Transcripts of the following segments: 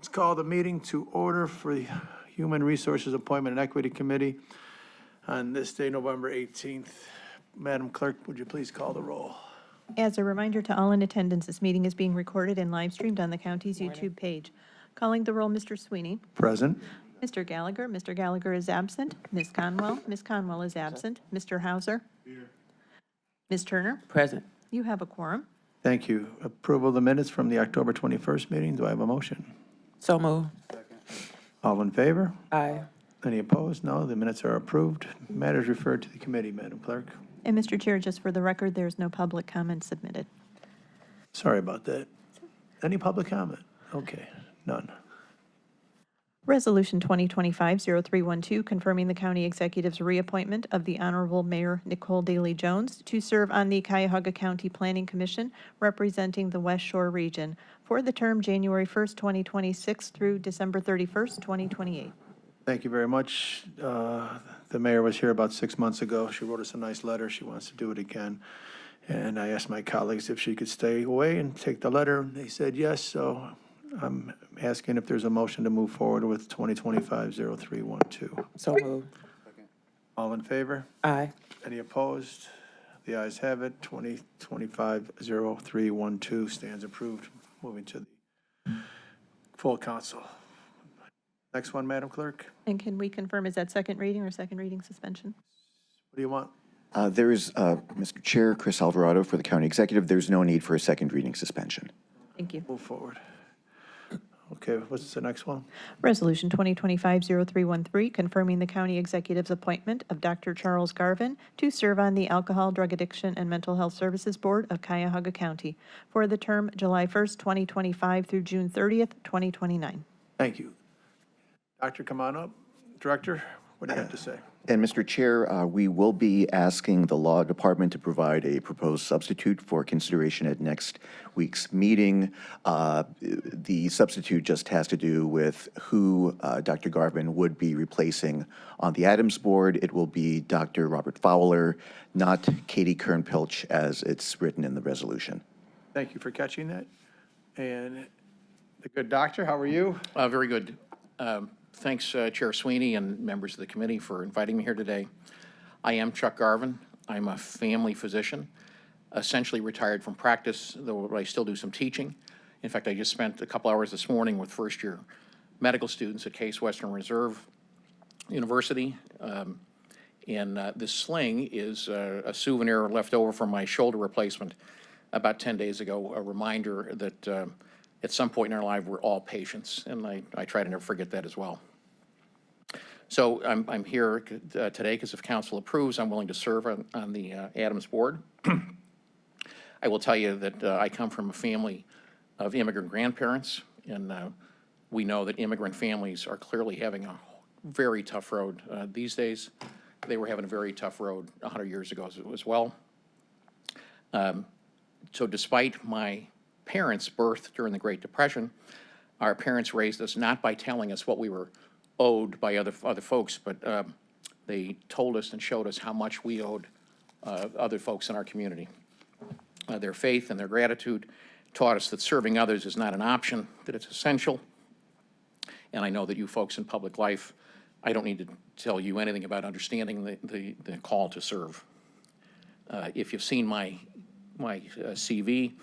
Let's call the meeting to order for the Human Resources Appointment and Equity Committee on this day, November 18th. Madam Clerk, would you please call the roll? As a reminder to all in attendance, this meeting is being recorded and live streamed on the county's YouTube page. Calling the roll, Mr. Sweeney. Present. Mr. Gallagher. Mr. Gallagher is absent. Ms. Conwell. Ms. Conwell is absent. Mr. Hauser. Here. Ms. Turner. Present. You have a quorum. Thank you. Approval of the minutes from the October 21st meeting. Do I have a motion? So moved. All in favor? Aye. Any opposed? No, the minutes are approved. Matters referred to the committee, Madam Clerk. And Mr. Chair, just for the record, there's no public comment submitted. Sorry about that. Any public comment? Okay, none. Resolution 2025-0312, confirming the county executive's reappointment of the Honorable Mayor Nicole Daly Jones to serve on the Cuyahoga County Planning Commission representing the West Shore region for the term January 1st, 2026 through December 31st, 2028. Thank you very much. The mayor was here about 6 months ago. She wrote us a nice letter. She wants to do it again. And I asked my colleagues if she could stay away and take the letter. They said yes, so I'm asking if there's a motion to move forward with 2025-0312. So moved. All in favor? Aye. Any opposed? The ayes have it. 2025-0312 stands approved. Moving to the full council. Next one, Madam Clerk. And can we confirm, is that second reading or second reading suspension? What do you want? There is, Mr. Chair, Chris Alvarado for the County Executive. There's no need for a second reading suspension. Thank you. Move forward. Okay, what's the next one? Resolution 2025-0313, confirming the county executive's appointment of Dr. Charles Garvin to serve on the Alcohol, Drug Addiction, and Mental Health Services Board of Cuyahoga County for the term July 1st, 2025 through June 30th, 2029. Thank you. Doctor, come on up. Director, what do you have to say? And Mr. Chair, we will be asking the Law Department to provide a proposed substitute for consideration at next week's meeting. The substitute just has to do with who Dr. Garvin would be replacing on the Adams Board. It will be Dr. Robert Fowler, not Katie Kern-Pilch, as it's written in the resolution. Thank you for catching that. And the good doctor, how are you? Very good. Thanks, Chair Sweeney and members of the committee for inviting me here today. I am Chuck Garvin. I'm a family physician, essentially retired from practice, though I still do some teaching. In fact, I just spent a couple hours this morning with first-year medical students at Case Western Reserve University. This sling is a souvenir left over from my shoulder replacement about 10 days ago, a reminder that at some point in our life, we're all patients, and I try to never forget that as well. So I'm here today because if council approves, I'm willing to serve on the Adams Board. I will tell you that I come from a family of immigrant grandparents, and we know that immigrant families are clearly having a very tough road these days. They were having a very tough road 100 years ago as well. So despite my parents' birth during the Great Depression, our parents raised us not by telling us what we were owed by other folks, but they told us and showed us how much we owed other folks in our community. Their faith and their gratitude taught us that serving others is not an option, that it's essential. And I know that you folks in public life, I don't need to tell you anything about understanding the call to serve. If you've seen my CV,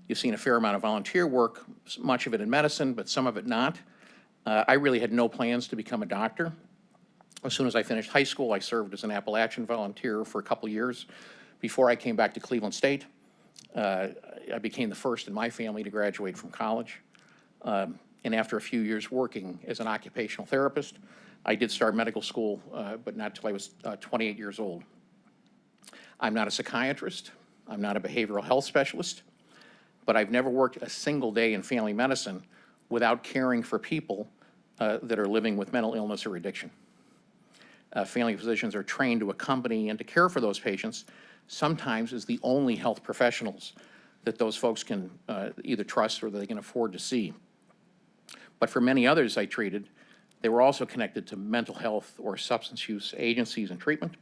you've seen a fair amount of volunteer work, much of it in medicine, but some of it not. I really had no plans to become a doctor. As soon as I finished high school, I served as an Appalachian volunteer for a couple years. Before I came back to Cleveland State, I became the first in my family to graduate from college. And after a few years working as an occupational therapist, I did start medical school, but not until I was 28 years old. I'm not a psychiatrist. I'm not a behavioral health specialist. But I've never worked a single day in family medicine without caring for people that are living with mental illness or addiction. Family physicians are trained to accompany and to care for those patients, sometimes as the only health professionals that those folks can either trust or that they can afford to see. But for many others I treated, they were also connected to mental health or substance use agencies and treatment.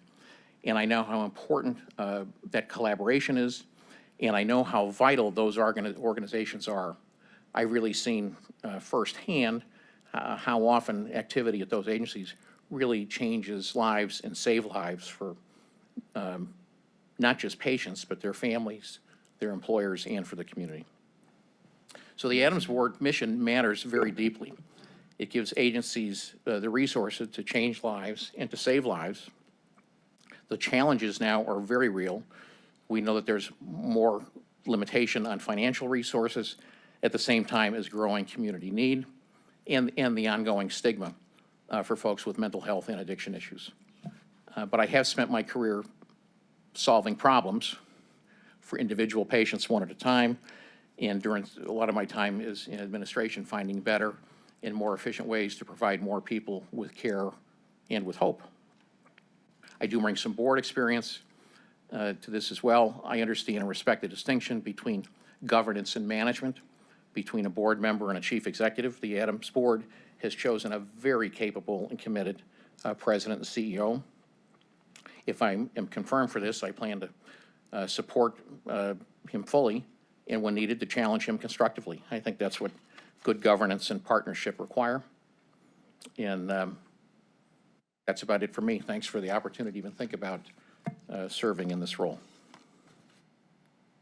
And I know how important that collaboration is, and I know how vital those organizations are. I've really seen firsthand how often activity at those agencies really changes lives and save lives for not just patients, but their families, their employers, and for the community. So the Adams Board mission matters very deeply. It gives agencies the resources to change lives and to save lives. The challenges now are very real. We know that there's more limitation on financial resources at the same time as growing community need and the ongoing stigma for folks with mental health and addiction issues. But I have spent my career solving problems for individual patients one at a time, and during a lot of my time is in administration finding better and more efficient ways to provide more people with care and with hope. I do bring some board experience to this as well. I understand and respect the distinction between governance and management, between a board member and a chief executive. The Adams Board has chosen a very capable and committed president and CEO. If I am confirmed for this, I plan to support him fully, and when needed, to challenge him constructively. I think that's what good governance and partnership require. And that's about it for me. Thanks for the opportunity to even think about serving in this role.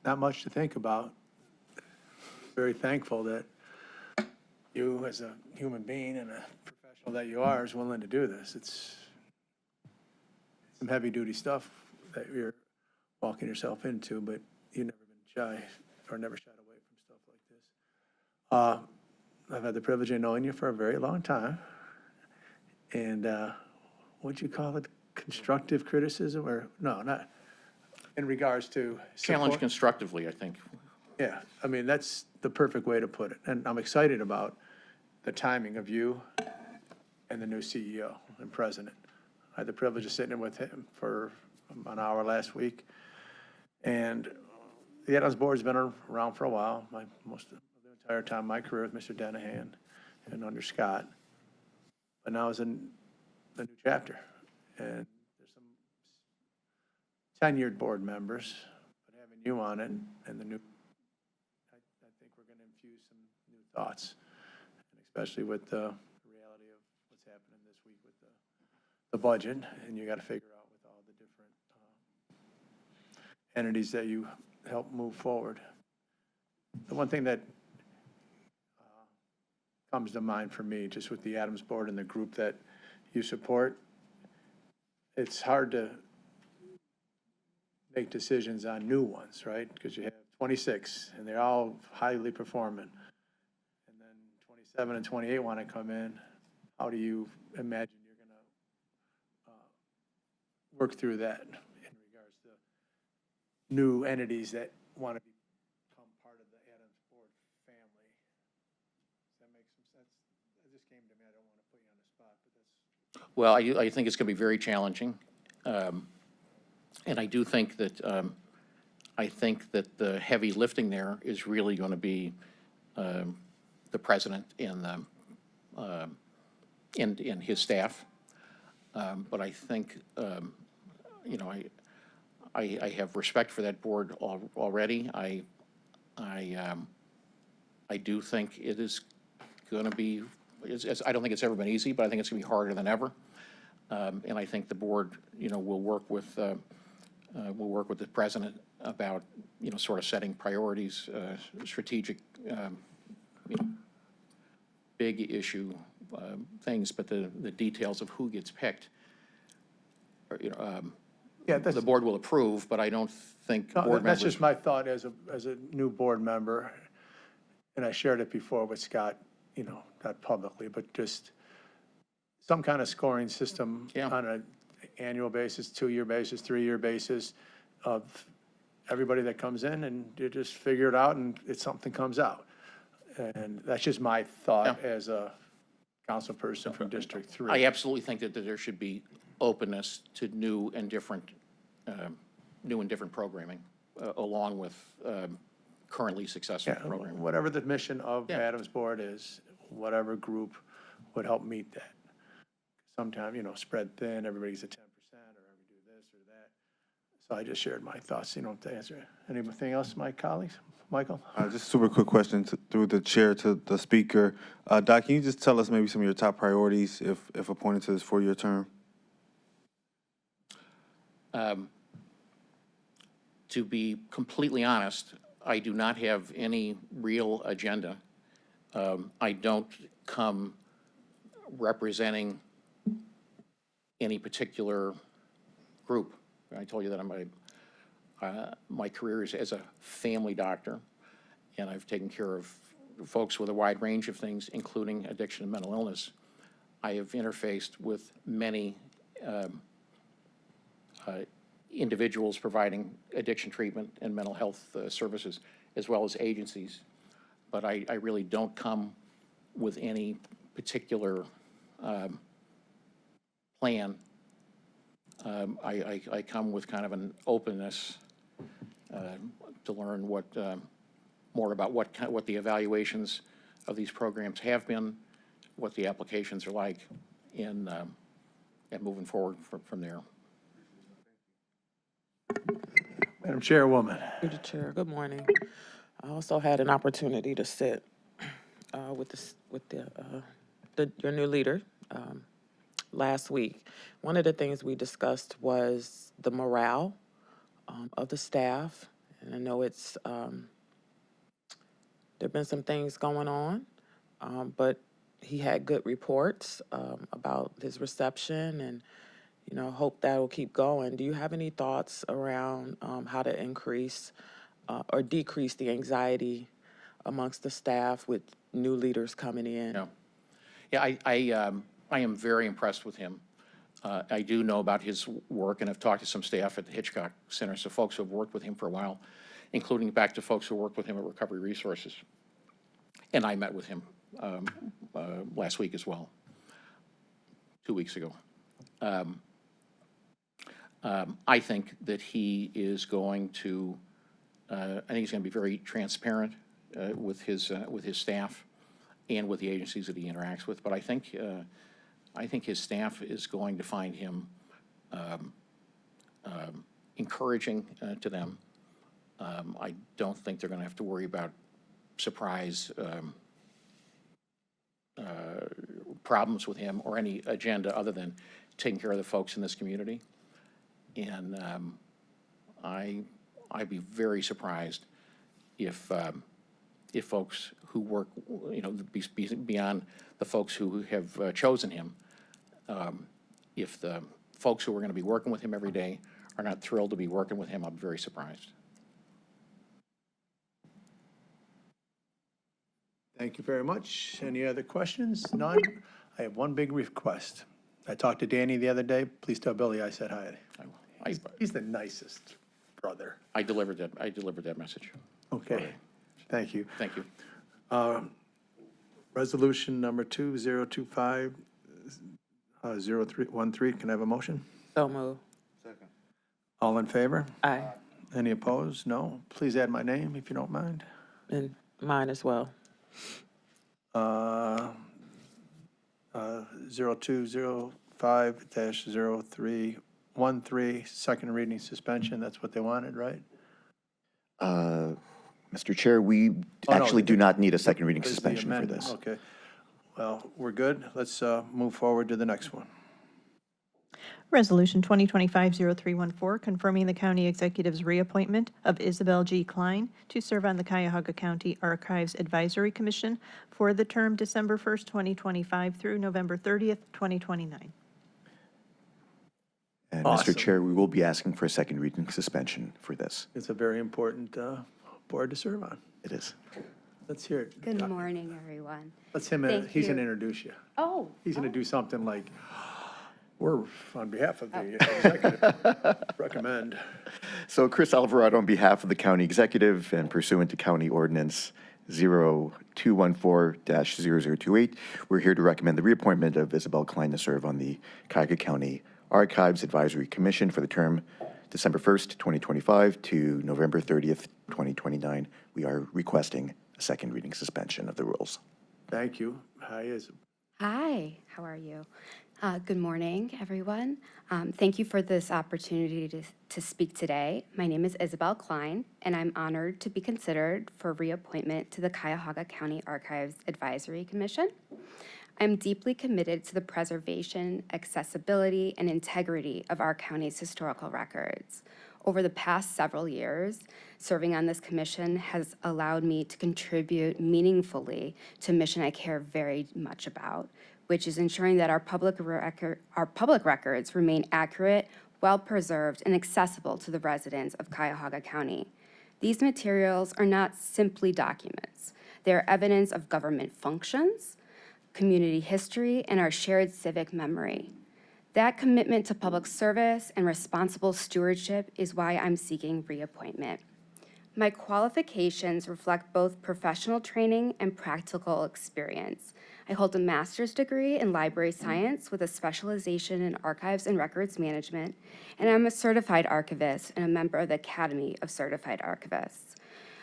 Not much to think about. Very thankful that you, as a human being and a professional that you are, is willing to do this. It's some heavy-duty stuff that you're walking yourself into, but you've never been shy or never shied away from stuff like this. I've had the privilege of knowing you for a very long time. And what'd you call it? Constructive criticism, or no, not in regards to Challenge support? constructively, I think. Yeah, I mean, that's the perfect way to put it. And I'm excited about the timing of you and the new CEO and president. I had the privilege of sitting with him for an hour last week. And the Adams Board's been around for a while, most of the entire time of my career with Mr. Dennehan and under Scott. But now it's in the new chapter. And there's some tenured board members, but having you on it and the new, I think we're going to infuse some new thoughts, and especially with the reality of what's happening this week with the budget, and you got to figure out with all the different entities that you help move forward. The one thing that comes to mind for me, just with the Adams Board and the group that you support, it's hard to make decisions on new ones, right? Because you have 26, and they're all highly performing. And then 27 and 28 want to come in. How do you imagine you're going to work through that in regards to new entities that want to become part of the Adams Board family? Does that make some sense? It just came to me. I don't want to put you on the spot, but that's... Well, I think it's going to be very challenging. And I do think that, the heavy lifting there is really going to be the president and his staff. But I think, I have respect for that board already. I do think it is going to be, I don't think it's ever been easy, but I think it's going to be harder than ever. And I think the board, will work with the president about, sort of setting priorities, strategic, big issue things, but the details of who gets picked, Yeah, that's, the board will approve, but I don't think board that's members. just my thought as a new board member, and I shared it before with Scott, not publicly, but just some kind of scoring system Yeah. on an annual basis, 2-year basis, 3-year basis of everybody that comes in, and you just figure it out, and something comes out. And that's just my thought as a council person from District 3. I absolutely think that there should be openness to new and different programming, along with currently successful Yeah, programming. whatever the mission of Yeah. Adams Board is, whatever group would help meet that. Sometimes, spread thin, everybody's at 10%, or we do this or that. So I just shared my thoughts, to answer. Anything else, my colleagues? Michael? Just a super quick question through the chair to the speaker. Doc, can you just tell us maybe some of your top priorities if appointed to this 4-year term? To be completely honest, I do not have any real agenda. I don't come representing any particular group. I told you that my career is as a family doctor, and I've taken care of folks with a wide range of things, including addiction and mental illness. I have interfaced with many individuals providing addiction treatment and mental health services, as well as agencies. But I really don't come with any particular plan. I come with kind of an openness to learn more about what the evaluations of these programs have been, what the applications are like, and moving forward from there. Madam Chairwoman. Through the chair, good morning. I also had an opportunity to sit with your new leader last week. One of the things we discussed was the morale of the staff, and I know it's there've been some things going on, but he had good reports about his reception, and hope that will keep going. Do you have any thoughts around how to increase or decrease the anxiety amongst the staff with new leaders coming in? Yeah, I am very impressed with him. I do know about his work, and I've talked to some staff at the Hitchcock Center, so folks who have worked with him for a while, including back to folks who worked with him at Recovery Resources. And I met with him last week as well, 2 weeks ago. I think that he is going to, I think he's going to be very transparent with his staff and with the agencies that he interacts with. But I think his staff is going to find him encouraging to them. I don't think they're going to have to worry about surprise problems with him or any agenda other than taking care of the folks in this community. And I'd be very surprised if folks who work, beyond the folks who have chosen him, if the folks who are going to be working with him every day are not thrilled to be working with him, I'm very surprised. Thank you very much. Any other questions? None? I have one big request. I talked to Danny the other day. Please tell Billy I said hi. He's the nicest brother. I delivered that message. Okay, thank you. Thank you. Resolution number 2025-0313, can I have a motion? So move. All in favor? Aye. Any opposed? No? Please add my name if you don't mind. And mine as well. 0205-0313, second reading suspension, that's what they wanted, right? Mr. Chair, we no, actually do not need a second reading There's the suspension for amendment. this. Okay. Well, we're good. Let's move forward to the next one. Resolution 2025-0314, confirming the county executive's reappointment of Isabel G. Klein to serve on the Cuyahoga County Archives Advisory Commission for the term December 1st, 2025 through November 30th, 2029. And Awesome. Mr. Chair, we will be asking for a second reading suspension for this. It's a very important board to serve on. It is. Let's hear it. Good morning, everyone. Let's him, Thank he's going to you. introduce you. Oh, He's going to do something like, we're, on behalf of the executive, recommend. So Chris Alvarado, on behalf of the county executive and pursuant to County Ordinance 0214-0028, we're here to recommend the reappointment of Isabel Klein to serve on the Cuyahoga County Archives Advisory Commission for the term December 1st, 2025 to November 30th, 2029. We are requesting a second reading suspension of the rules. Thank you. Hi, Hi, how are you? Good morning, everyone. Thank you for this opportunity to speak today. My name is Isabel Klein, and I'm honored to be considered for reappointment to the Cuyahoga County Archives Advisory Commission. I'm deeply committed to the preservation, accessibility, and integrity of our county's historical records. Over the past several years, serving on this commission has allowed me to contribute meaningfully to a mission I care very much about, which is ensuring that our public records remain accurate, well-preserved, and accessible to the residents of Cuyahoga County. These materials are not simply documents. They are evidence of government functions, community history, and our shared civic memory. That commitment to public service and responsible stewardship is why I'm seeking reappointment. My qualifications reflect both professional training and practical experience. I hold a master's degree in library science with a specialization in archives and records management, and I'm a certified archivist and a member of the Academy of Certified Archivists.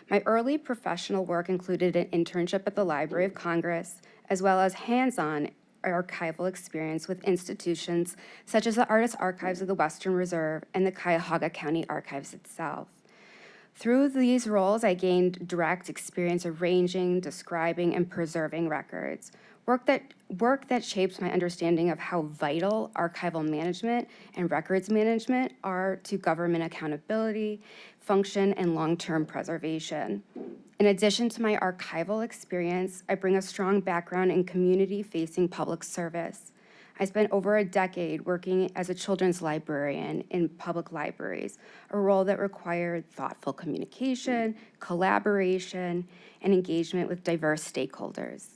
My early professional work included an internship at the Library of Congress, as well as hands-on archival experience with institutions such as the Artist Archives of the Western Reserve and the Cuyahoga County Archives itself. Through these roles, I gained direct experience arranging, describing, and preserving records, work that shapes my understanding of how vital archival management and records management are to government accountability, function, and long-term preservation. In addition to my archival experience, I bring a strong background in community-facing public service. I spent over a decade working as a children's librarian in public libraries, a role that required thoughtful communication, collaboration, and engagement with diverse stakeholders.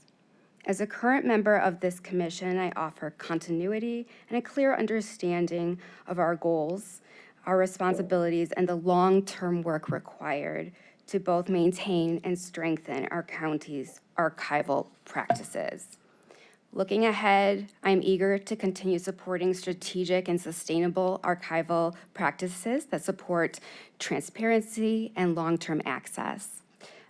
As a current member of this commission, I offer continuity and a clear understanding of our goals, our responsibilities, and the long-term work required to both maintain and strengthen our county's archival practices. Looking ahead, I'm eager to continue supporting strategic and sustainable archival practices that support transparency and long-term access.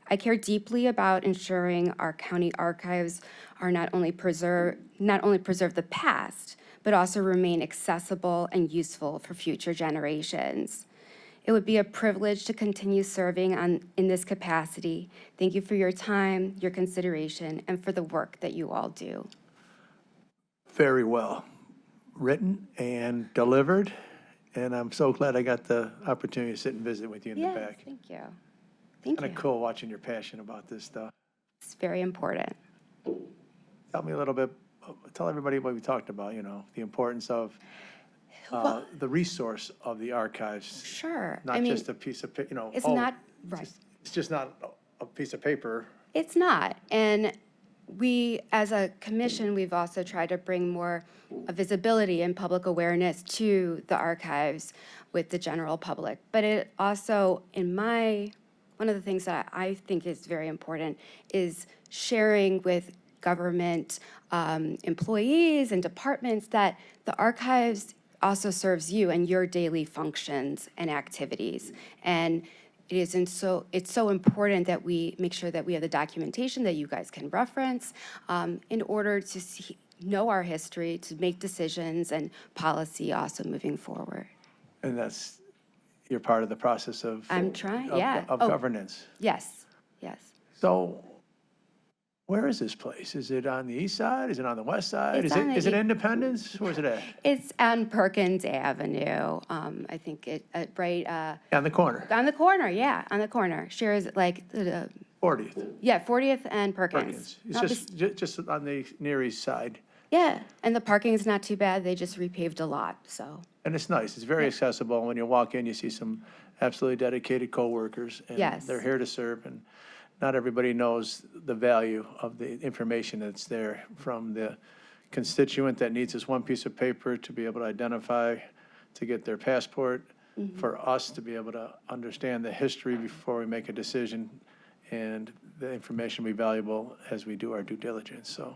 I care deeply about ensuring our county archives are not only preserve the past, but also remain accessible and useful for future generations. It would be a privilege to continue serving in this capacity. Thank you for your time, your consideration, and for the work that you all do. Very well written and delivered, and I'm so glad I got the opportunity to sit and visit with you in the Yes, back. thank you. Thank Kind you. of cool watching your passion about this stuff. It's very important. Tell me a little bit, tell everybody what we talked about, the importance of the resource of the archives, Sure. not just a piece of, It's not, right. It's just not a piece of paper. It's not. And we, as a commission, we've also tried to bring more visibility and public awareness to the archives with the general public. But it also, one of the things that I think is very important is sharing with government employees and departments that the archives also serves you and your daily functions and activities. And it's so important that we make sure that we have the documentation that you guys can reference in order to know our history, to make decisions and policy also moving forward. And you're part of the process of. I'm trying, of- yeah. Of Oh, governance. yes, yes. So where is this place? Is it on the east side? Is it on the west side? It's on the Is it e- Independence? Where's it at? It's on Perkins Avenue. I think right On the corner, on the corner, yeah, on the corner. Shares like, 40th, yeah, 40th and Perkins. Perkins. It's Not just on the near east side. Yeah, and the parking's not too bad. They just repaved a lot, so. And it's nice. It's very accessible. When you walk in, you see some absolutely dedicated coworkers. And Yes. they're here to serve, and not everybody knows the value of the information that's there, from the constituent that needs this one piece of paper to be able to identify, to get their passport, for us to be able to understand the history before we make a decision, and the information will be valuable as we do our due diligence. So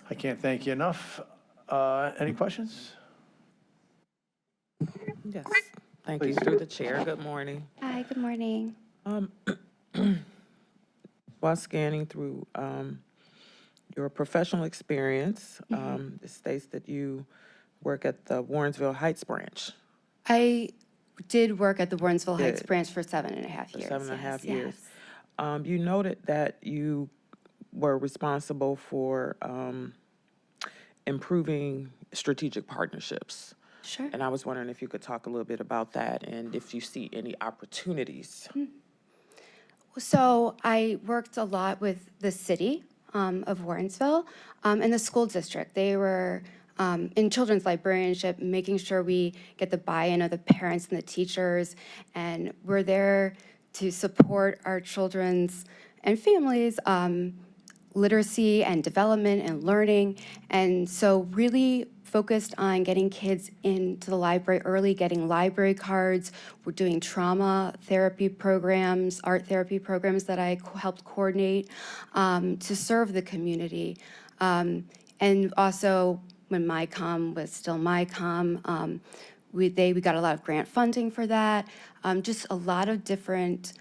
I can't thank you enough. Any questions? Yes, thank you. Through the chair, good morning. Hi, good morning. While scanning through your professional experience. It states that you work at the Warrensville Heights branch I did work at the Warrensville Heights Did. branch for 7.5 for years. 7.5 yes, years. yes. You noted that you were responsible for improving strategic partnerships. Sure. And I was wondering if you could talk a little bit about that and if you see any opportunities. So I worked a lot with the city of Warrensville and the school district. They were in children's librarianship, making sure we get the buy-in of the parents and the teachers, and we're there to support our children's and families' literacy and development and learning. And so really focused on getting kids into the library early, getting library cards. We're doing trauma therapy programs, art therapy programs that I helped coordinate to serve the community. And also, when MyCom was still MyCom, we got a lot of grant funding for that. Just a lot of different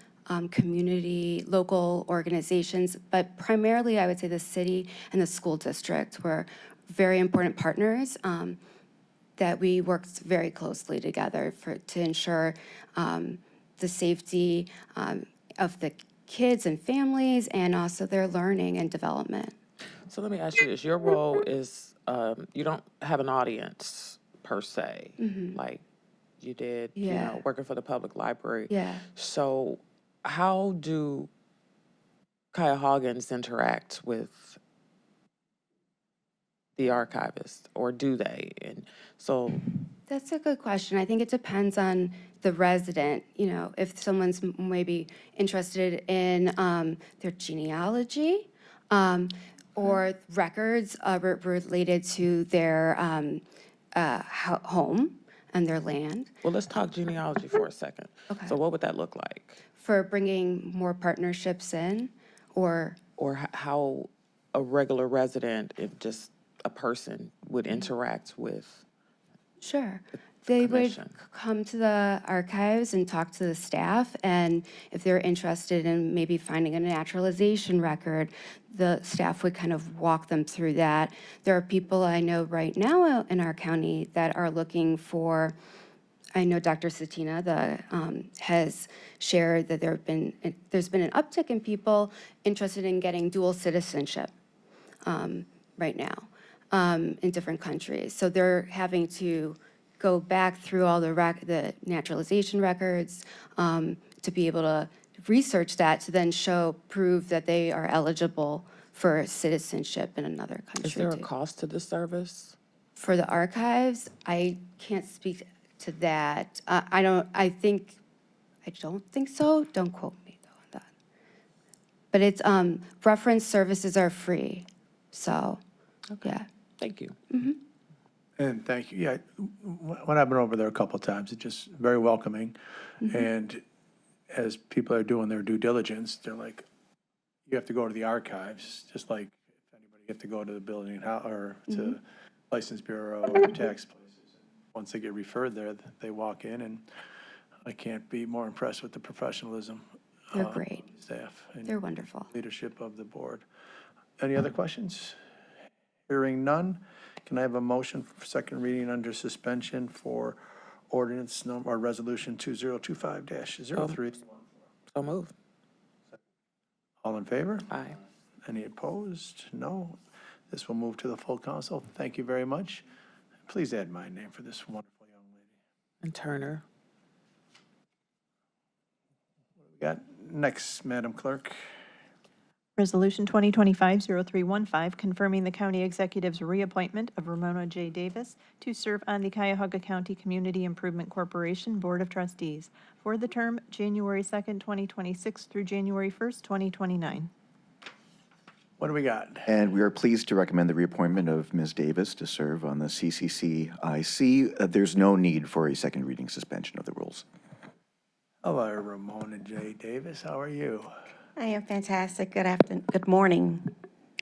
community, local organizations, but primarily I would say the city and the school district were very important partners that we worked very closely together to ensure the safety of the kids and families and also their learning and development. So let me ask you this. Your role is, you don't have an audience per se, like you did, you Yeah. know, working for the public library. Yeah. So how do Cuyahoggans interact with the archivist, or do they? And so, That's a good question. I think it depends on the resident. You know, if someone's maybe interested in their genealogy or records related to their home and their land. well, let's talk genealogy for a second. Okay. So what would that look like? For bringing more partnerships in, or Or how a regular resident, if just a person, would interact with? sure. They would commission. come to the archives and talk to the staff, and if they're interested in maybe finding a naturalization record, the staff would kind of walk them through that. There are people I know right now in our county that are looking for, I know Dr. Satina has shared that there's been an uptick in people interested in getting dual citizenship right now in different countries. So they're having to go back through all the naturalization records to be able to research that to then prove that they are eligible for citizenship in another country. Is there a too. cost to this service? For the archives, I can't speak to that. I don't think so. Don't quote me though on that. But it's, reference services are free, so, yeah. Thank you. And thank you. Yeah, when I've been over there a couple of times, it's just very welcoming. And as people are doing their due diligence, they're like, you have to go to the archives, just like if anybody, you have to go to the building or to License Bureau or tax places. Once they get referred there, they walk in, and I can't be more impressed with the professionalism. They're great. of the Staff and They're wonderful. leadership of the board. Any other questions? Hearing none, can I have a motion for second reading under suspension for ordinance number, or resolution 2025-03? So move. All in favor? Aye. Any opposed? No. This will move to the full council. Thank you very much. Please add my name for this wonderful young lady. And Turner. We got next, Madam Clerk. Resolution 2025-0315, confirming the county executive's reappointment of Ramona J. Davis to serve on the Cuyahoga County Community Improvement Corporation Board of Trustees for the term January 2nd, 2026 through January 1st, 2029. What do we got? And we are pleased to recommend the reappointment of Ms. Davis to serve on the CCCIC. There's no need for a second reading suspension of the rules. Hello, Ramona J. Davis. How are you? I am fantastic. Good afternoon, good morning.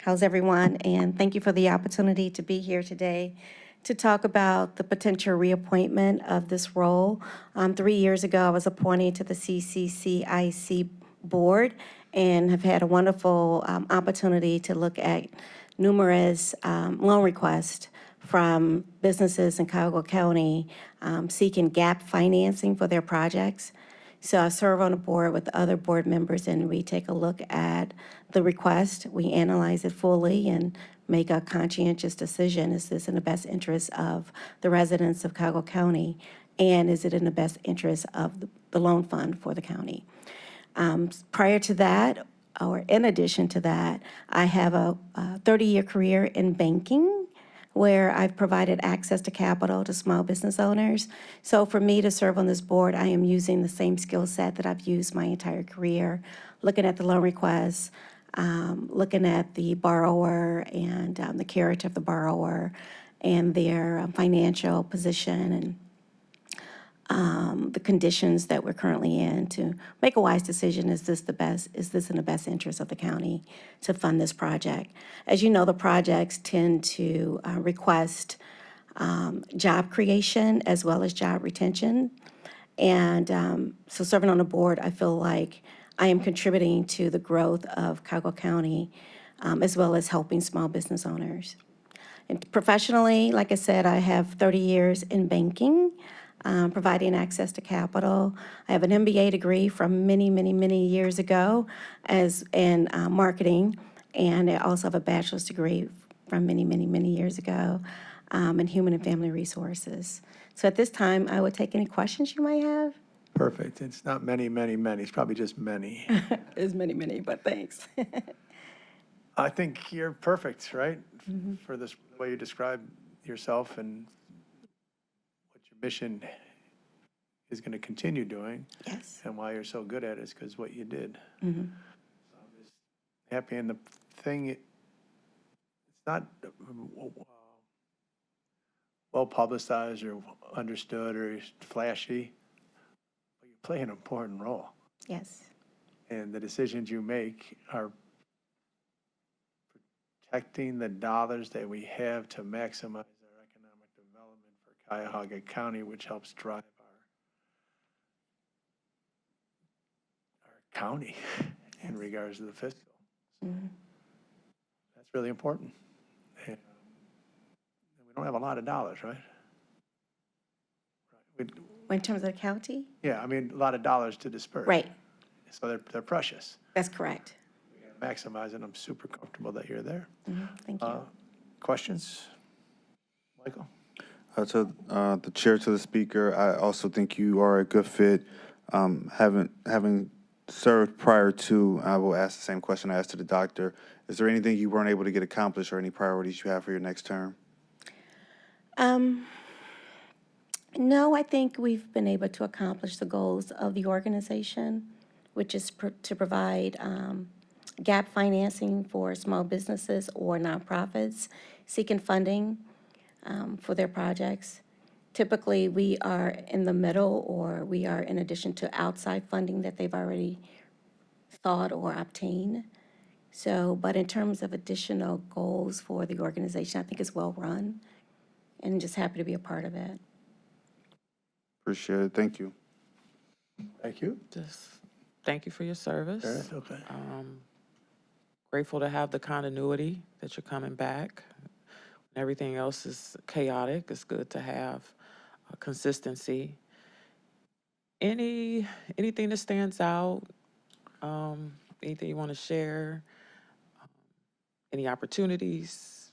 How's everyone? And thank you for the opportunity to be here today to talk about the potential reappointment of this role. 3 years ago, I was appointed to the CCCIC board and have had a wonderful opportunity to look at numerous loan requests from businesses in Cuyahoga County seeking gap financing for their projects. So I serve on a board with other board members, and we take a look at the request. We analyze it fully and make a conscientious decision. Is this in the best interest of the residents of Cuyahoga County? And is it in the best interest of the loan fund for the county? Prior to that, or in addition to that, I have a 30-year career in banking where I've provided access to capital to small business owners. So for me to serve on this board, I am using the same skill set that I've used my entire career, looking at the loan requests, looking at the borrower and the character of the borrower and their financial position and the conditions that we're currently in to make a wise decision. Is this in the best interest of the county to fund this project? As you know, the projects tend to request job creation as well as job retention. And so serving on the board, I feel like I am contributing to the growth of Cuyahoga County as well as helping small business owners. And professionally, like I said, I have 30 years in banking, providing access to capital. I have an MBA degree from many, many, many years ago in marketing, and I also have a bachelor's degree from many, many, many years ago in human and family resources. So at this time, I would take any questions you might have. Perfect. It's not many, many, many. It's probably just many. It's many, many, but thanks. I think you're perfect, right? For this way you describe yourself and what your mission is going to continue doing. Yes. And why you're so good at it is because what you did. So I'm just happy. And the thing, it's not well publicized or understood or flashy, but you play an important role. Yes. And the decisions you make are protecting the dollars that we have to maximize our economic development for Cuyahoga County, which helps drive our county in regards to the fiscal. That's really important. And we don't have a lot of dollars, right? In terms of the county? Yeah, I mean, a lot of dollars to disperse. Right. So they're precious. That's correct. Maximize it. I'm super comfortable that you're there. Thank you. Questions? Michael? To the chair, to the speaker, I also think you are a good fit. Having served prior to, I will ask the same question I asked to the doctor. Is there anything you weren't able to get accomplished or any priorities you have for your next term? No, I think we've been able to accomplish the goals of the organization, which is to provide gap financing for small businesses or nonprofits seeking funding for their projects. Typically, we are in the middle, or we are in addition to outside funding that they've already thought or obtained. So, but in terms of additional goals for the organization, I think it's well-run, and just happy to be a part of it. Appreciate it. Thank you. Thank you. Just thank you for your service. That's okay. Grateful to have the continuity that you're coming back. When everything else is chaotic, it's good to have consistency. Anything that stands out? Anything you want to share? Any opportunities,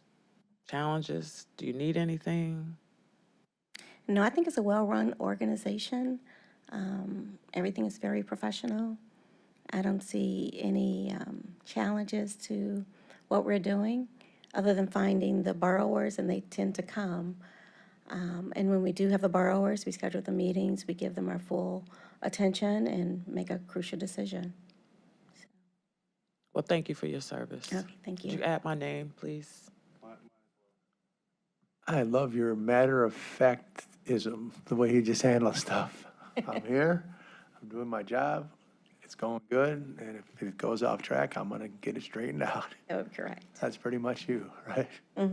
challenges? Do you need anything? No, I think it's a well-run organization. Everything is very professional. I don't see any challenges to what we're doing, other than finding the borrowers, and they tend to come. And when we do have the borrowers, we schedule the meetings, we give them our full attention and make a crucial decision. Well, thank you for your service. Okay, thank Could you. you add my name, please? I love your matter-of-factism, the way you just handle stuff. I'm here, I'm doing my job, it's going good, and if it goes off track, I'm gonna get it straightened out. That would be correct. That's pretty much you, right? Yes.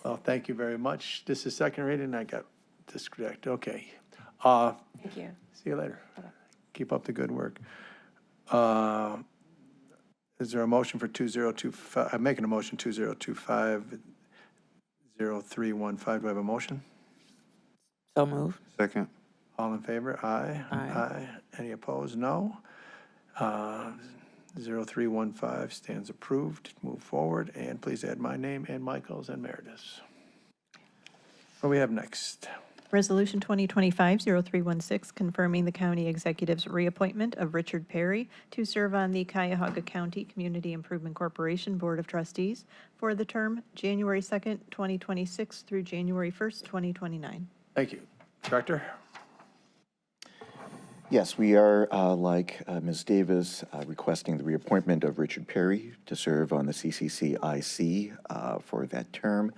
Well, thank you very much. This is second reading, I got disconnected, okay. Thank you. See you later. Bye-bye. Keep up the good work. Is there a motion for 2025, I'm making a motion 2025-0315. Do I have a motion? So moved. Second. All in favor? Aye. Aye. Any opposed? No. 0315 stands approved. Move forward, and please add my name and Michael's and Meredith's. What do we have next? Resolution 2025-0316, confirming the county executive's reappointment of Richard Perry to serve on the Cuyahoga County Community Improvement Corporation Board of Trustees for the term January 2nd, 2026 through January 1st, 2029. Thank you. Director? Yes, we are, like Ms. Davis, requesting the reappointment of Richard Perry to serve on the CCCIC for that term.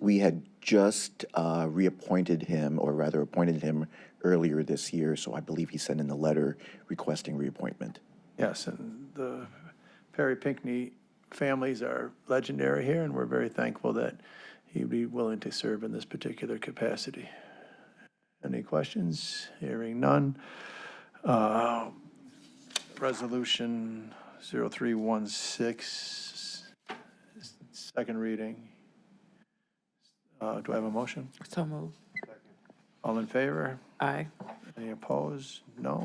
We had just reappointed him, or rather appointed him earlier this year, so I believe he sent in a letter requesting reappointment. Yes, and the Perry Pinckney families are legendary here, and we're very thankful that he'd be willing to serve in this particular capacity. Any questions? Hearing none. Resolution 0316, second reading. Do I have a motion? So moved. All in favor? Aye. Any opposed? No.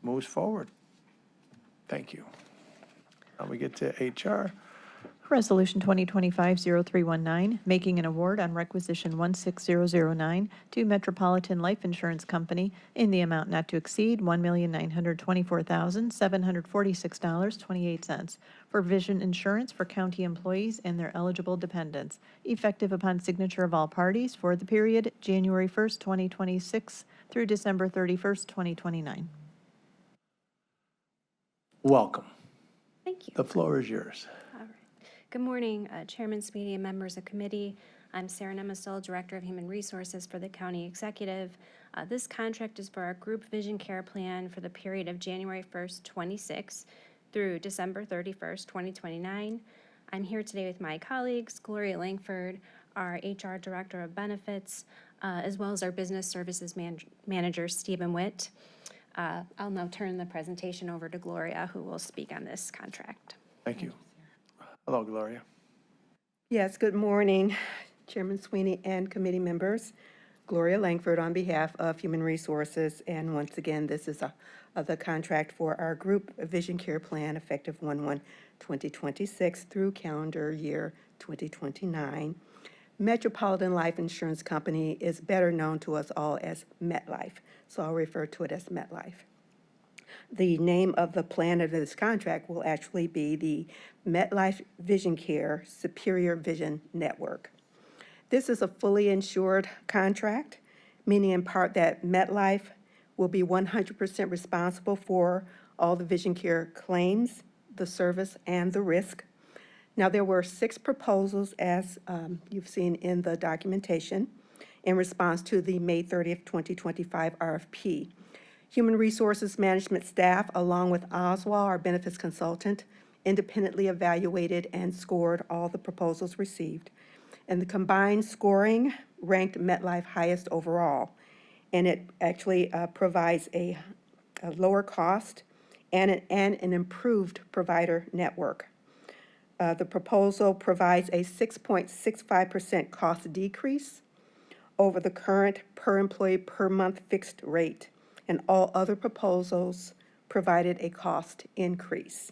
Moves forward. Thank you. Now we get to HR. Resolution 2025-0319, making an award on requisition 16009 to Metropolitan Life Insurance Company in the amount not to exceed $1,924,746.28 for vision insurance for county employees and their eligible dependents, effective upon signature of all parties for the period January 1st, 2026 through December 31st, 2029. Welcome. Thank you. The floor is yours. All right. Good morning, Chairman Speedy and members of committee. I'm Sarah Nemesil, Director of Human Resources for the County Executive. This contract is for our group vision care plan for the period of January 1st, 26 through December 31st, 2029. I'm here today with my colleagues, Gloria Langford, our HR Director of Benefits, as well as our Business Services Manager, Stephen Witt. I'll now turn the presentation over to Gloria, who will speak on this contract. Thank you. Hello, Gloria. Yes, good morning, Chairman Sweeney and committee members. Gloria Langford on behalf of Human Resources, and once again, this is the contract for our group vision care plan effective 1/1/2026 through calendar year 2029. Metropolitan Life Insurance Company is better known to us all as MetLife, so I'll refer to it as MetLife. The name of the plan of this contract will actually be the MetLife Vision Care Superior Vision Network. This is a fully insured contract, meaning in part that MetLife will be 100% responsible for all the vision care claims, the service, and the risk. Now, there were 6 proposals, as you've seen in the documentation, in response to the May 30th, 2025 RFP. Human Resources Management staff, along with Oswald, our benefits consultant, independently evaluated and scored all the proposals received. And the combined scoring ranked MetLife highest overall. And it actually provides a lower cost and an improved provider network. The proposal provides a 6.65% cost decrease over the current per employee per month fixed rate, and all other proposals provided a cost increase.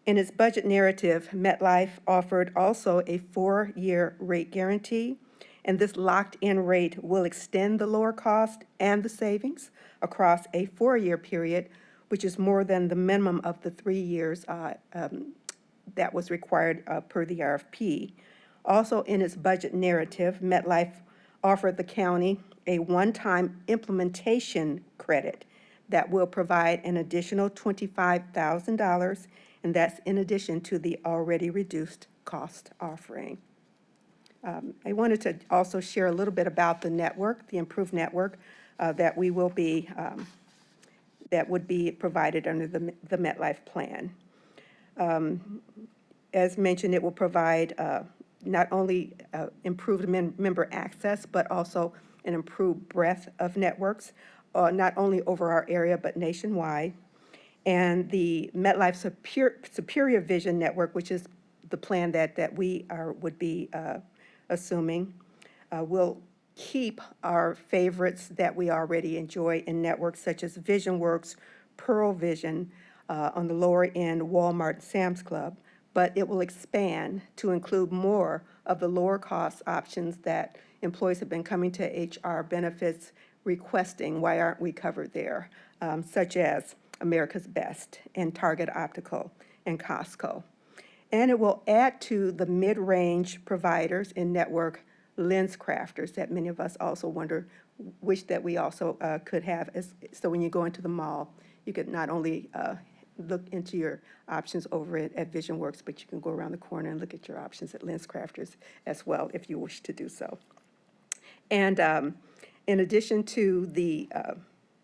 In its budget narrative, MetLife offered also a 4-year rate guarantee, and this locked-in rate will extend the lower cost and the savings across a 4-year period, which is more than the minimum of the 3 years that was required per the RFP. Also, in its budget narrative, MetLife offered the county a one-time implementation credit that will provide an additional $25,000, and that's in addition to the already reduced cost offering. I wanted to also share a little bit about the network, the improved network that we will be, that would be provided under the MetLife plan. As mentioned, it will provide not only improved member access, but also an improved breadth of networks, not only over our area, but nationwide. And the MetLife Superior Vision Network, which is the plan that we would be assuming, will keep our favorites that we already enjoy in networks such as VisionWorks, Pearl Vision, on the lower end, Walmart, Sam's Club, but it will expand to include more of the lower cost options that employees have been coming to HR benefits requesting, why aren't we covered there, such as America's Best and Target Optical and Costco. And it will add to the mid-range providers in network lens crafters that many of us also wish that we also could have. So when you go into the mall, you could not only look into your options over at VisionWorks, but you can go around the corner and look at your options at lens crafters as well, if you wish to do so. And in addition to the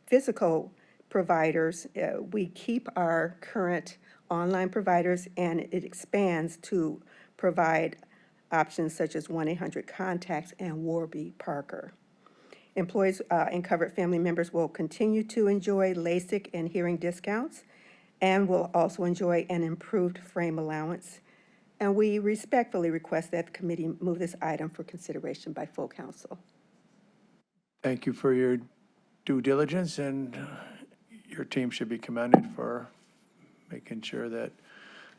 physical providers, we keep our current online providers, and it expands to provide options such as 1-800-CONTACTS and Warby Parker. Employees and covered family members will continue to enjoy LASIK and hearing discounts, and will also enjoy an improved frame allowance. And we respectfully request that the committee move this item for consideration by full council. Thank you for your due diligence, and your team should be commended for making sure that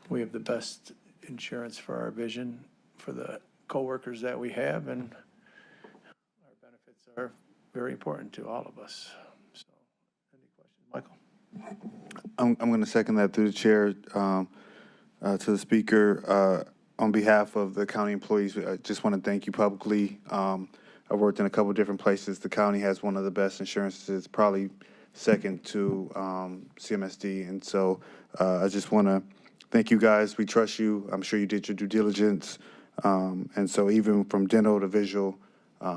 we have the best insurance for our vision for the coworkers that we have, and our benefits are very important to all of us. So, any questions? Michael? I'm going to second that through the chair to the speaker. On behalf of the county employees, I just want to thank you publicly. I've worked in a couple different places. The county has one of the best insurances, probably second to CMSD. And so I just want to thank you guys. We trust you. I'm sure you did your due diligence. And so even from dental to visual,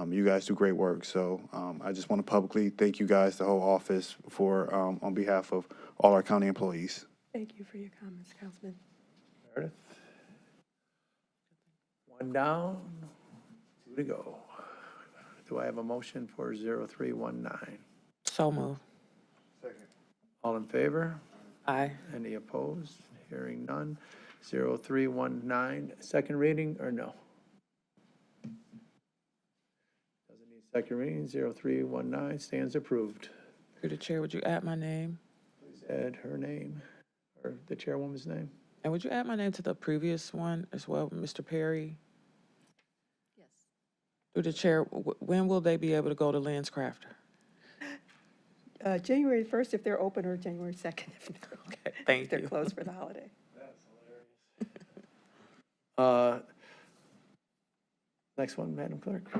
you guys do great work. So I just want to publicly thank you guys, the whole office, for on behalf of all our county employees. Thank you for your comments, Councilman. Meredith? One down, two to go. Do I have a motion for 0319? So moved. All in favor? Aye. Any opposed? Hearing none. 0319, second reading or no? Doesn't need second reading. 0319 stands approved. Through the chair, would you add my name? Please add her name, or the chairwoman's name. And would you add my name to the previous one as well, Mr. Perry? Yes. Through the chair, when will they be able to go to Lens Crafter? January 1st if they're open, or January 2nd Okay, thank if they're you. closed for the holiday. Next one, Madam Clerk.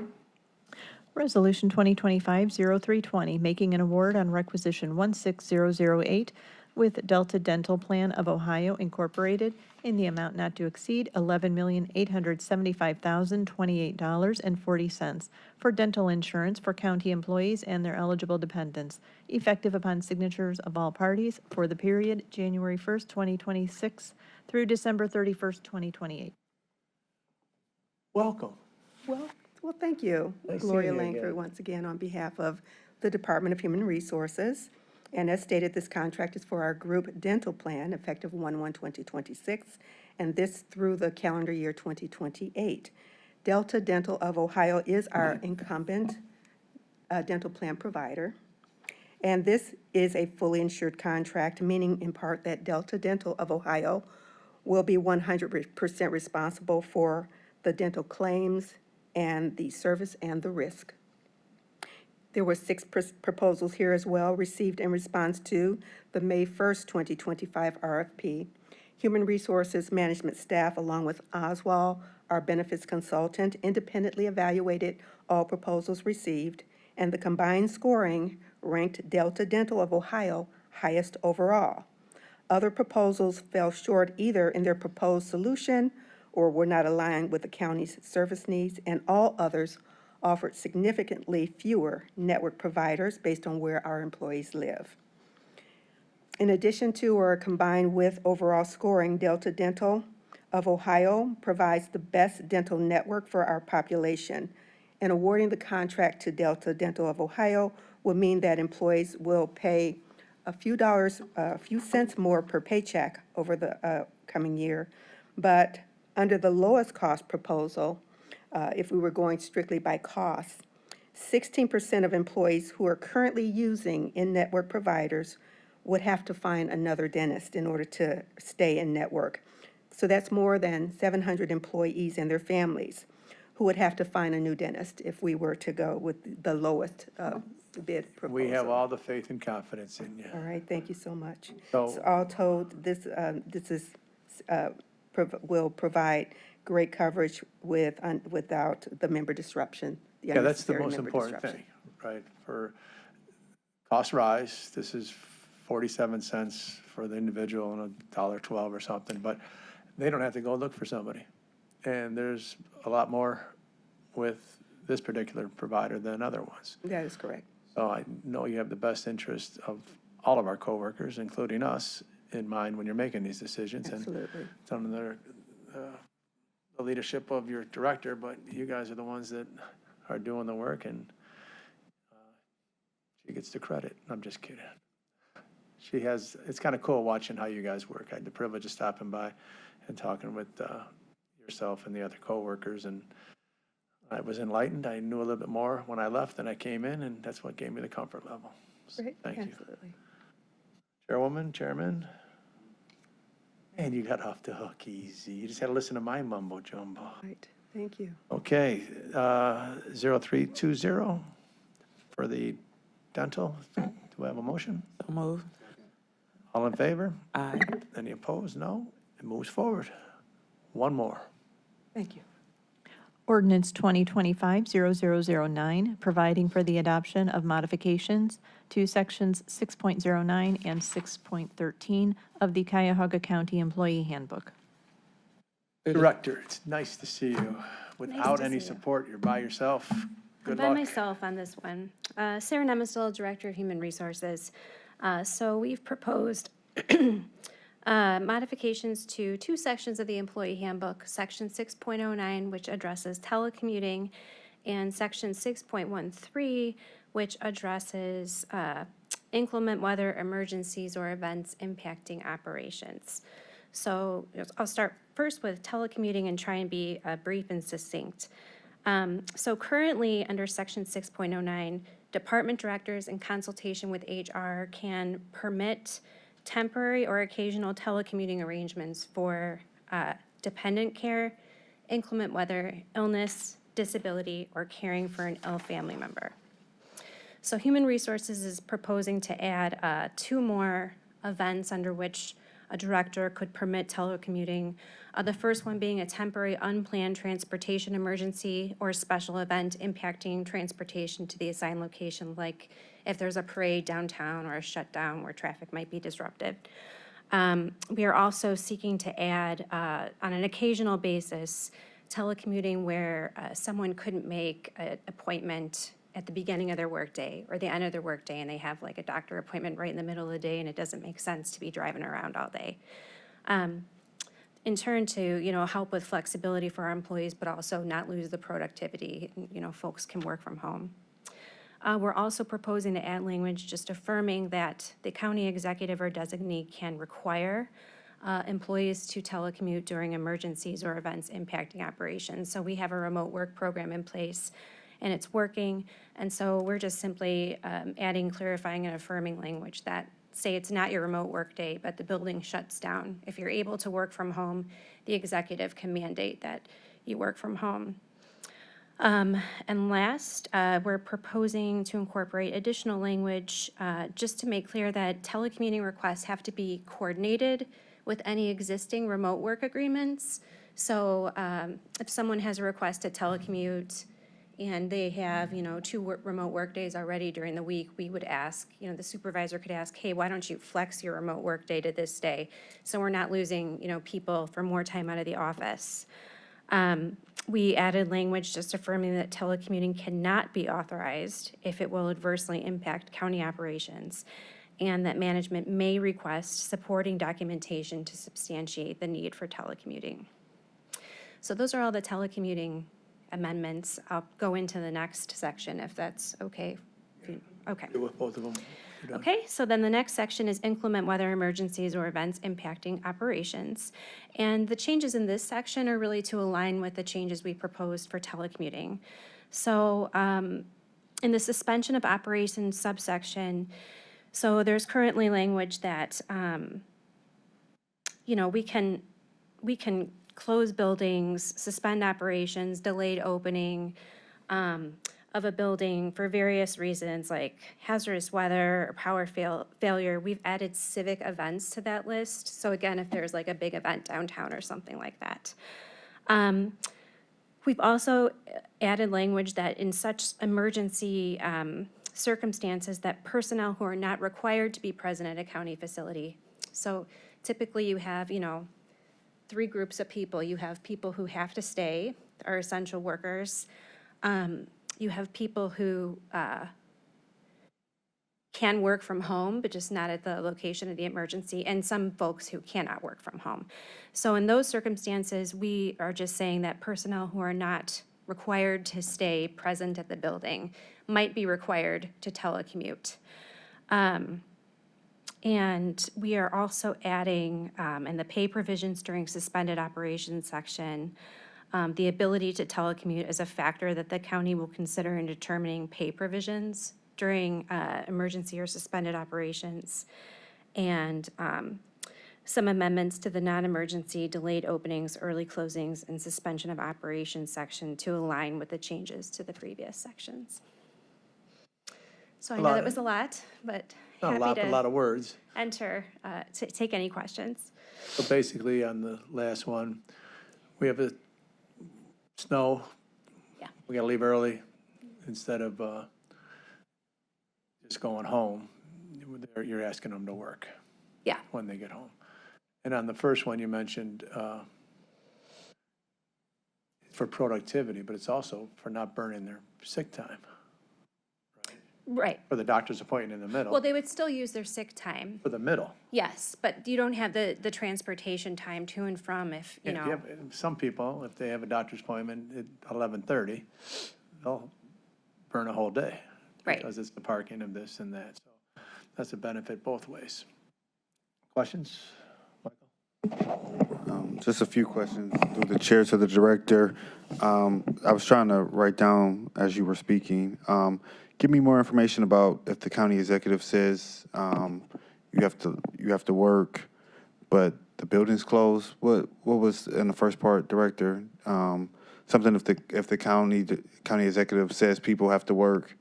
Resolution 2025-0320, making an award on requisition 16008 with Delta Dental Plan of Ohio Incorporated in the amount not to exceed $11,875,028.40 for dental insurance for county employees and their eligible dependents, effective upon signatures of all parties for the period January 1st, 2026 through December 31st, 2028. Welcome. Well, thank you. Nice Gloria seeing you Langford, again. once again, on behalf of the Department of Human Resources. And as stated, this contract is for our group dental plan, effective 1/1/2026, and this through the calendar year 2028. Delta Dental of Ohio is our incumbent dental plan provider. And this is a fully insured contract, meaning in part that Delta Dental of Ohio will be 100% responsible for the dental claims and the service and the risk. There were 6 proposals here as well, received in response to the May 1st, 2025 RFP. Human Resources Management staff, along with Oswald, our benefits consultant, independently evaluated all proposals received, and the combined scoring ranked Delta Dental of Ohio highest overall. Other proposals fell short either in their proposed solution or were not aligned with the county's service needs, and all others offered significantly fewer network providers based on where our employees live. In addition to or combined with overall scoring, Delta Dental of Ohio provides the best dental network for our population. And awarding the contract to Delta Dental of Ohio will mean that employees will pay a few dollars, a few cents more per paycheck over the coming year. But under the lowest cost proposal, if we were going strictly by cost, 16% of employees who are currently using in-network providers would have to find another dentist in order to stay in network. So that's more than 700 employees and their families who would have to find a new dentist if we were to go with the lowest bid proposal. We have all the faith and confidence in you. All right, thank you so much. So- So all told, this will provide great coverage without the member disruption. Yeah, that's the unnecessary most member important disruption. thing, right? For cost rise, this is 47 cents for the individual and $1.12 or something, but they don't have to go look for somebody. And there's a lot more with this particular provider than other ones. That is correct. So I know you have the best interest of all of our coworkers, including us, in mind when you're making these decisions. And Absolutely. it's under the leadership of your director, but you guys are the ones that are doing the work, and she gets the credit. I'm just kidding. It's kind of cool watching how you guys work. I had the privilege of stopping by and talking with yourself and the other coworkers, and I was enlightened. I knew a little bit more when I left than I came in, and that's what gave me the comfort level. So Great, thank you. absolutely. Chairwoman, Chairman? Man, you got off the hook easy. You just had to listen to my mumbo jumbo. Right, thank you. Okay, 0320 for the dental. Do we have a motion? So move. All in favor? Aye. Any opposed? No. It moves forward. One more. Thank you. Ordinance 2025-0009, providing for the adoption of modifications to Sections 6.09 and 6.13 of the Cuyahoga County Employee Handbook. Director, it's nice to see you. Without to any see you. support, you're by yourself. I'm Good by luck. myself on this one. Sarah Nemesil, Director of Human Resources. So we've proposed modifications to two sections of the Employee Handbook, Section 6.09, which addresses telecommuting, and Section 6.13, which addresses inclement weather emergencies or events impacting operations. So I'll start first with telecommuting and try and be brief and succinct. So currently, under Section 6.09, department directors in consultation with HR can permit temporary or occasional telecommuting arrangements for dependent care, inclement weather, illness, disability, or caring for an ill family member. So Human Resources is proposing to add two more events under which a director could permit telecommuting. The first one being a temporary unplanned transportation emergency or special event impacting transportation to the assigned location, like if there's a parade downtown or a shutdown where traffic might be disrupted. We are also seeking to add, on an occasional basis, telecommuting where someone couldn't make an appointment at the beginning of their workday or the end of their workday, and they have like a doctor appointment right in the middle of the day, and it doesn't make sense to be driving around all day. In turn to, help with flexibility for our employees, but also not lose the productivity, folks can work from home. We're also proposing to add language just affirming that the county executive or designee can require employees to telecommute during emergencies or events impacting operations. So we have a remote work program in place, and it's working. And so we're just simply adding, clarifying, and affirming language that say it's not your remote work day, but the building shuts down. If you're able to work from home, the executive can mandate that you work from home. And last, we're proposing to incorporate additional language just to make clear that telecommuting requests have to be coordinated with any existing remote work agreements. So if someone has a request to telecommute and they have, two remote work days already during the week, we would ask, the supervisor could ask, hey, why don't you flex your remote work day to this day? So we're not losing, people for more time out of the office. We added language just affirming that telecommuting cannot be authorized if it will adversely impact county operations, and that management may request supporting documentation to substantiate the need for telecommuting. So those are all the telecommuting amendments. I'll go into the next section if that's okay. Okay. With both of them. Okay, so then the next section is inclement weather emergencies or events impacting operations. And the changes in this section are really to align with the changes we proposed for telecommuting. So in the suspension of operations subsection, so there's currently language that, you know, we can close buildings, suspend operations, delayed opening, of a building for various reasons like hazardous weather or power failure. We've added civic events to that list. So again, if there's like a big event downtown or something like that. We've also added language that in such emergency circumstances that personnel who are not required to be present at a county facility. So typically you have, you know, 3 groups of people. You have people who have to stay, are essential workers. You have people who can work from home, but just not at the location of the emergency, and some folks who cannot work from home. So in those circumstances, we are just saying that personnel who are not required to stay present at the building might be required to telecommute. And we are also adding, in the pay provisions during suspended operations section, the ability to telecommute is a factor that the county will consider in determining pay provisions during emergency or suspended operations. And some amendments to the non-emergency, delayed openings, early closings, and suspension of operations section to align with the changes to the previous sections. So I know that was a lot, but Not a lot, but a lot of words. take any questions. So basically, on the last one, we have a snow. Yeah. We gotta leave early instead of just going home. You're asking them to work. Yeah. When they get home. And on the first one, you mentioned for productivity, but it's also for not burning their sick time. Right. For the doctor's appointment in the middle. Well, they would still use their sick time. For the middle. Yes, but you don't have the transportation time to and from if, you Yeah, know. yeah, some people, if they have a doctor's appointment at 11:30, they'll burn a whole day. Right. Because it's the parking of this and that. So that's a benefit both ways. Questions? Michael? Just a few questions through the chair to the director. I was trying to write down as you were speaking. Give me more information about if the county executive says you have to work, but the building's closed. What was in the first part, director? Something if the county executive says people have to work.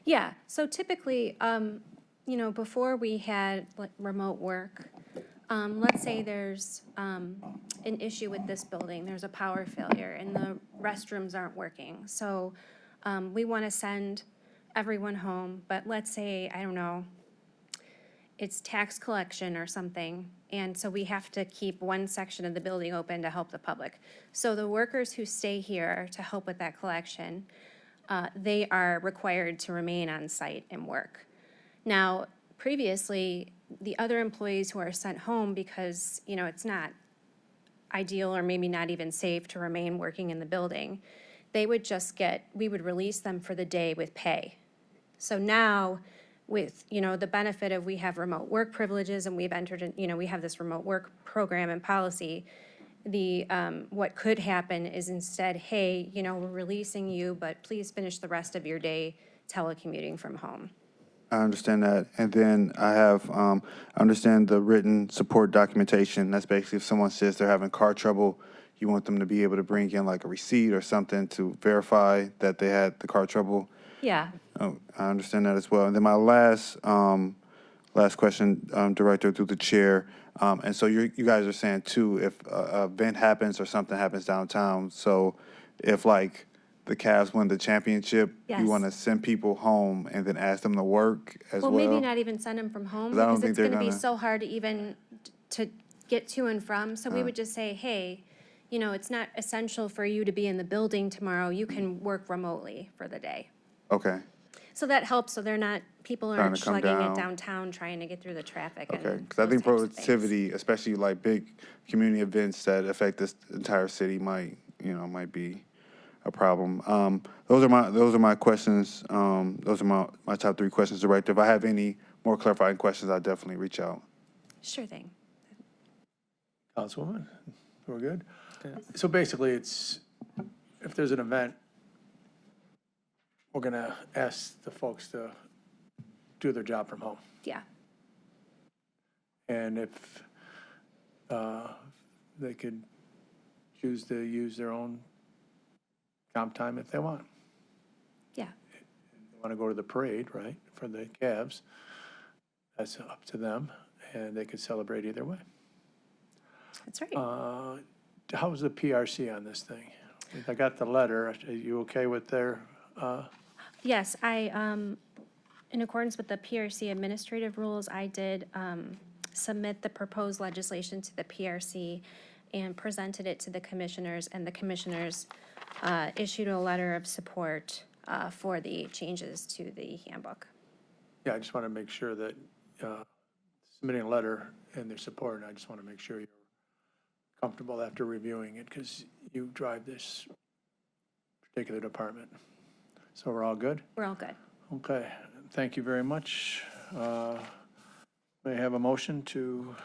Yeah, so typically, you know, before we had like remote work, let's say there's an issue with this building, there's a power failure and the restrooms aren't working. So we want to send everyone home, but let's say, I don't know, it's tax collection or something, and so we have to keep one section of the building open to help the public. So the workers who stay here to help with that collection, they are required to remain on site and work. Now, previously, the other employees who are sent home because, you know, it's not ideal or maybe not even safe to remain working in the building, they would just we would release them for the day with pay. So now, with, you know, the benefit of we have remote work privileges and we've entered in, you know, we have this remote work program and policy, what could happen is instead, hey, you know, we're releasing you, but please finish the rest of your day telecommuting from home. I understand that. And then I understand the written support documentation. That's basically if someone says they're having car trouble, you want them to be able to bring in like a receipt or something to verify that they had the car trouble. Yeah. Oh, I understand that as well. And then my last question, Director, through the chair. And so you guys are saying too, if an event happens or something happens downtown, so if like the Cavs win the championship, Yes. you want to send people home and then ask them to work as well? Well, maybe not even send them from home 'Cause I don't because think it's they're going to be gonna- so hard to even to get to and from. So we would just say, hey, you know, it's not essential for you to be in the building tomorrow. You can work remotely for the day. Okay, So that helps, so people Trying aren't to come slugging down. it downtown trying to get through the traffic and okay. Because I think those types of things. productivity, especially like big community events that affect this entire city might be a problem. Those are my questions. Those are my top 3 questions, Director. If I have any more clarifying questions, I'll definitely reach out. Sure thing. Councilwoman, we're good? Good. So basically, it's, if there's an event, we're gonna ask the folks to do their job from home. Yeah. And if they could choose to use their own comp time if they want. Yeah. They want to go to the parade, right, for the Cavs, that's up to them, and they could celebrate either way. That's right. How's the PRC on this thing? I got the letter. Are you okay with their, Yes, in accordance with the PRC administrative rules, I did submit the proposed legislation to the PRC and presented it to the commissioners, and the commissioners issued a letter of support for the changes to the handbook. yeah, I just want to make sure that submitting a letter and their support, I just want to make sure you're comfortable after reviewing it, because you drive this particular department. So we're all good? We're all good. Okay, thank you very much. May I have a motion to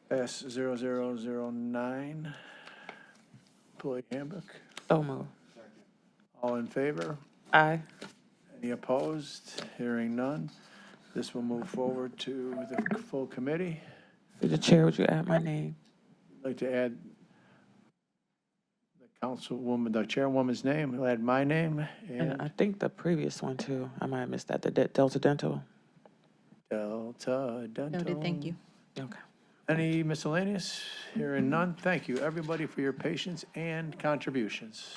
pass 0009, employee handbook? So moved. All in favor? Aye. Any opposed? Hearing none. This will move forward to the full committee. Through the chair, would you add my name? I'd like to add the councilwoman, the chairwoman's name. I'll add my name And I and think the previous one too. I might have missed that, the Delta Dental. Delta Dental. Noted, thank you. Okay. Any miscellaneous? Hearing none. Thank you, everybody, for your patience and contributions.